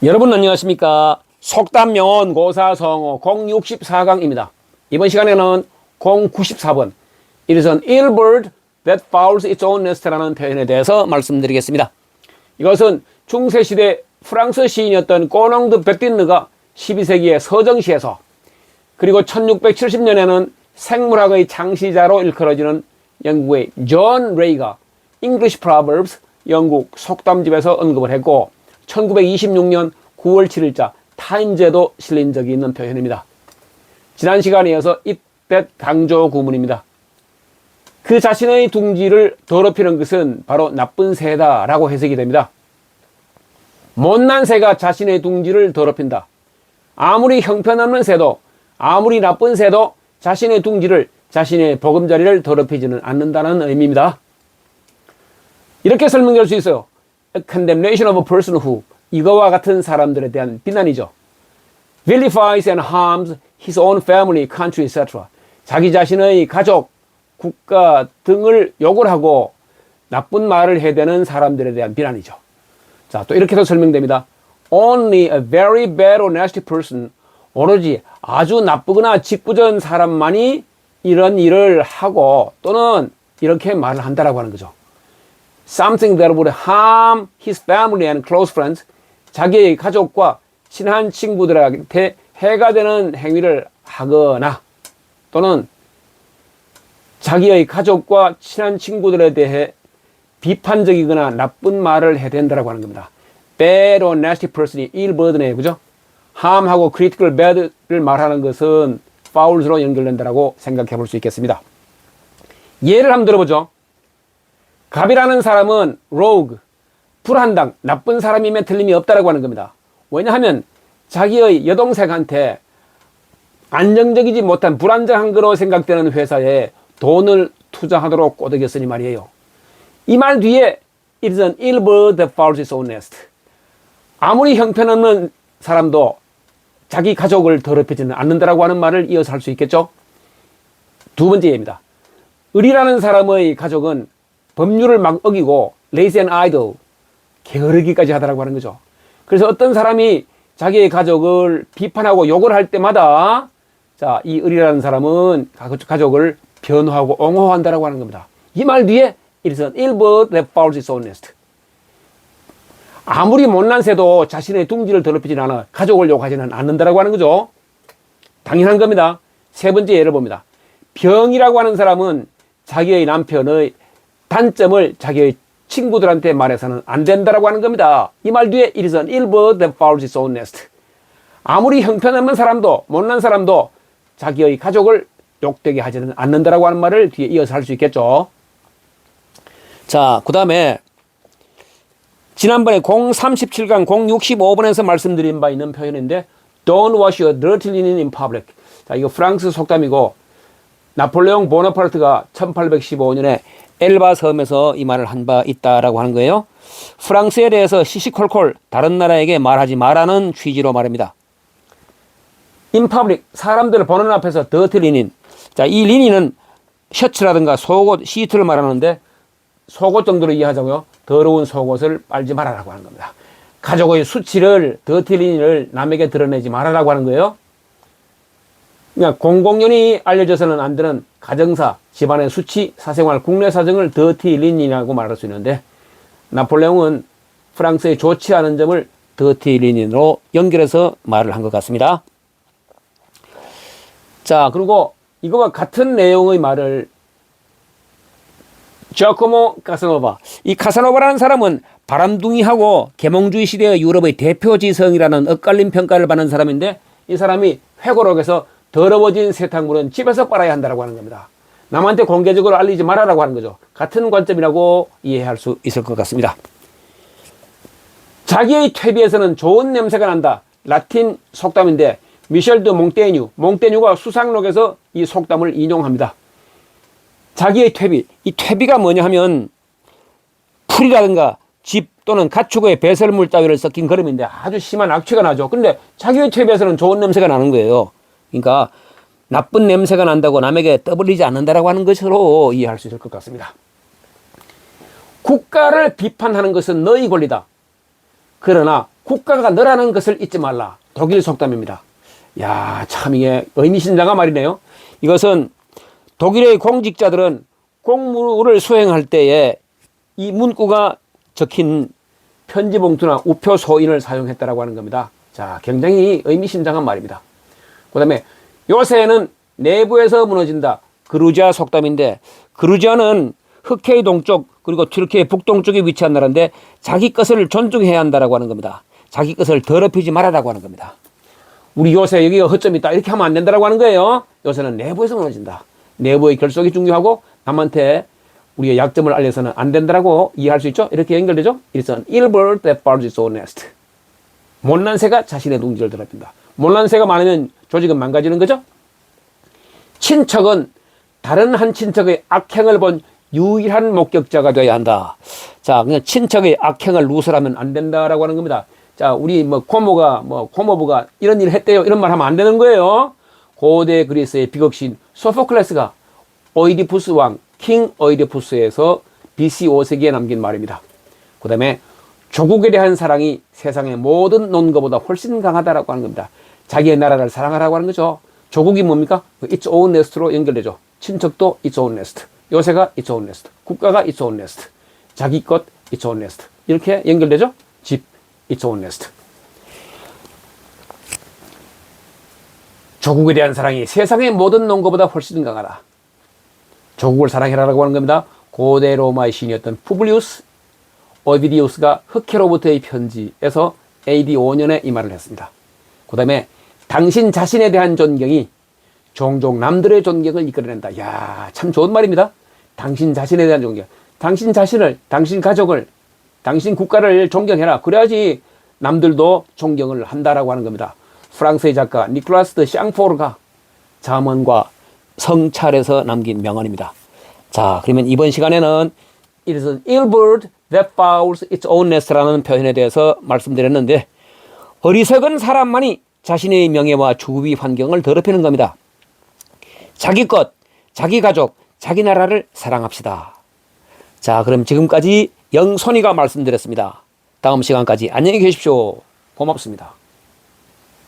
여러분 안녕하십니까. 속담명언 고사성어 064강입니다. 이번 시간에는 094번 It is an ill bird that fouls its own nest라는 표현에 대해서 말씀드리겠습니다. 이것은 중세시대 프랑스 시인이었던 꼬농드 베띠느가 12세기의 서정시에서 그리고 1670년에는 생물학의 창시자로 일컬어지는 영국의 존 레이가 English Proverbs 영국 속담집에서 언급을 했고 1926년 9월 7일자 타임즈에도 실린 적이 있는 표현입니다. 지난 시간에 이어서 이때 강조 구문입니다. 그 자신의 둥지를 더럽히는 것은 바로 나쁜 새다라고 해석이 됩니다. 못난 새가 자신의 둥지를 더럽힌다. 아무리 형편없는 새도 아무리 나쁜 새도 자신의 둥지를 자신의 보금자리를 더럽히지는 않는다는 의미입니다. 이렇게 설명할 수 있어요. A condemnation of a person who 이거와 같은 사람들에 대한 비난이죠. vilifies and harms his own family, country, etc. 자기 자신의 가족, 국가 등을 욕을 하고 나쁜 말을 해대는 사람들에 대한 비난이죠. 자, 또 이렇게도 설명됩니다. Only a very bad or nasty person, 오로지 아주 나쁘거나 짓궂은 사람만이 이런 일을 하고 또는 이렇게 말을 한다라고 하는 거죠. Something that would harm his family and close friends, 자기의 가족과 친한 친구들한테 해가 되는 행위를 하거나 또는 자기의 가족과 친한 친구들에 대해 비판적이거나 나쁜 말을 해댄다라고 하는 겁니다. Bad or nasty person이 ill bird네요, 그죠? harm하고 critical bad를 말하는 것은 fouls로 연결된다라고 생각해 볼 수 있겠습니다. 예를 한번 들어보죠. 갑이라는 사람은 rogue, 불한당, 나쁜 사람임에 틀림이 없다라고 하는 겁니다. 왜냐하면 자기의 여동생한테 안정적이지 못한 불안정한 거로 생각되는 회사에 돈을 투자하도록 꼬드겼으니 말이에요. 이 말 뒤에 It is an ill bird that fouls its own nest. 아무리 형편없는 사람도 자기 가족을 더럽히지는 않는다라고 하는 말을 이어서 할 수 있겠죠. 두 번째 예입니다. 을이라는 사람의 가족은 법률을 막 어기고 lazy and idle, 게으르기까지 하더라고 하는 거죠. 그래서 어떤 사람이 자기의 가족을 비판하고 욕을 할 때마다 자, 이 을이라는 사람은 가족을 변호하고 옹호한다라고 하는 겁니다. 이 말 뒤에 It is an ill bird that fouls its own nest. 아무리 못난 새도 자신의 둥지를 더럽히지는 않아 가족을 욕하지는 않는다라고 하는 거죠. 당연한 겁니다. 세 번째 예를 봅니다. 병이라고 하는 사람은 자기의 남편의 단점을 자기의 친구들한테 말해서는 안 된다라고 하는 겁니다. 이 말 뒤에 It is an ill bird that fouls its own nest. 아무리 형편없는 사람도 못난 사람도 자기의 가족을 욕되게 하지는 않는다라고 하는 말을 뒤에 이어서 할 수 있겠죠. 자, 그 다음에 지난번에 037강 065번에서 말씀드린 바 있는 표현인데 Don't wash your dirty linen in public. 자, 이거 프랑스 속담이고 나폴레옹 보나파르트가 1815년에 엘바 섬에서 이 말을 한 바 있다라고 하는 거예요. 프랑스에 대해서 시시콜콜 다른 나라에게 말하지 말라는 취지로 말입니다. In public, 사람들을 보는 앞에서 dirty linen. 자, 이 리닌은 셔츠라든가 속옷, 시트를 말하는데 속옷 정도로 이해하자고요. 더러운 속옷을 빨지 말아라고 하는 겁니다. 가족의 수치를, 더티 리닌을 남에게 드러내지 말아라고 하는 거예요. 그러니까 공공연히 알려져서는 안 되는 가정사, 집안의 수치, 사생활, 국내 사정을 더티 리닌이라고 말할 수 있는데 나폴레옹은 프랑스의 좋지 않은 점을 더티 리닌으로 연결해서 말을 한 것 같습니다. 자, 그리고 이거와 같은 내용의 말을 자코모 카사노바. 이 카사노바라는 사람은 바람둥이하고 계몽주의 시대의 유럽의 대표 지성이라는 엇갈린 평가를 받는 사람인데 이 사람이 회고록에서 더러워진 세탁물은 집에서 빨아야 한다고 하는 겁니다. 남한테 공개적으로 알리지 말아라고 하는 거죠. 같은 관점이라고 이해할 수 있을 것 같습니다. 자기의 퇴비에서는 좋은 냄새가 난다. 라틴 속담인데 미셸 드 몽테뉴가 수상록에서 이 속담을 인용합니다. 자기의 퇴비, 이 퇴비가 뭐냐 하면 풀이라든가 집 또는 가축의 배설물 따위를 섞인 거름인데 아주 심한 악취가 나죠. 근데 자기의 퇴비에서는 좋은 냄새가 나는 거예요. 그러니까 나쁜 냄새가 난다고 남에게 떠벌리지 않는다라고 하는 것으로 이해할 수 있을 것 같습니다. 국가를 비판하는 것은 너희 권리다. 그러나 국가가 너라는 것을 잊지 말라. 독일 속담입니다. 야, 참 이게 의미심장한 말이네요. 이것은 독일의 공직자들은 공무를 수행할 때에 이 문구가 적힌 편지 봉투나 우표 소인을 사용했다라고 하는 겁니다. 자, 굉장히 의미심장한 말입니다. 그 다음에 요새는 내부에서 무너진다. 그루지아 속담인데, 그루지아는 흑해의 동쪽 그리고 튀르키예 북동쪽에 위치한 나라인데 자기 것을 존중해야 한다라고 하는 겁니다. 자기 것을 더럽히지 말아라고 하는 겁니다. 우리 요새 여기가 허점이 있다 이렇게 하면 안 된다라고 하는 거예요. 요새는 내부에서 무너진다. 내부의 결속이 중요하고 남한테 우리의 약점을 알려서는 안 된다라고 이해할 수 있죠. 이렇게 연결되죠. 이것은 ill bird that builds its own nest. 못난 새가 자신의 둥지를 더럽힌다. 못난 새가 많으면 조직은 망가지는 거죠. 친척은 다른 한 친척의 악행을 본 유일한 목격자가 되어야 한다. 자, 그냥 친척의 악행을 누설하면 안 된다라고 하는 겁니다. 자, 우리 고모부가 이런 일을 했대요. 이런 말 하면 안 되는 거예요. 고대 그리스의 비극신 소포클레스가 오이디푸스 왕, 킹 오이디푸스에서 BC 5세기에 남긴 말입니다. 그 다음에 조국에 대한 사랑이 세상의 모든 논거보다 훨씬 강하다라고 하는 겁니다. 자기의 나라를 사랑하라고 하는 거죠. 조국이 뭡니까? Its own nest로 연결되죠. 친척도 its own nest. 요새가 its own nest. 국가가 its own nest. 자기 것 its own nest. 이렇게 연결되죠. 집 its own nest. 조국에 대한 사랑이 세상의 모든 논거보다 훨씬 강하다. 조국을 사랑해라라고 하는 겁니다. 고대 로마의 신이었던 푸블리우스 오비디우스가 흑해로부터의 편지에서 AD 5년에 이 말을 했습니다. 그 다음에 당신 자신에 대한 존경이 종종 남들의 존경을 이끌어낸다. 야, 참 좋은 말입니다. 당신 자신에 대한 존경. 당신 자신을, 당신 가족을, 당신 국가를 존경해라. 그래야지 남들도 존경을 한다라고 하는 겁니다. 프랑스의 작가 니콜라스 드 샹포르가 잠언과 성찰에서 남긴 명언입니다. 자, 그러면 이번 시간에는 It is an ill bird that fouls its own nest라는 표현에 대해서 말씀드렸는데, 어리석은 사람만이 자신의 명예와 주위 환경을 더럽히는 겁니다. 자기 것, 자기 가족, 자기 나라를 사랑합시다. 자, 그럼 지금까지 영손이가 말씀드렸습니다. 다음 시간까지 안녕히 계십시오. 고맙습니다.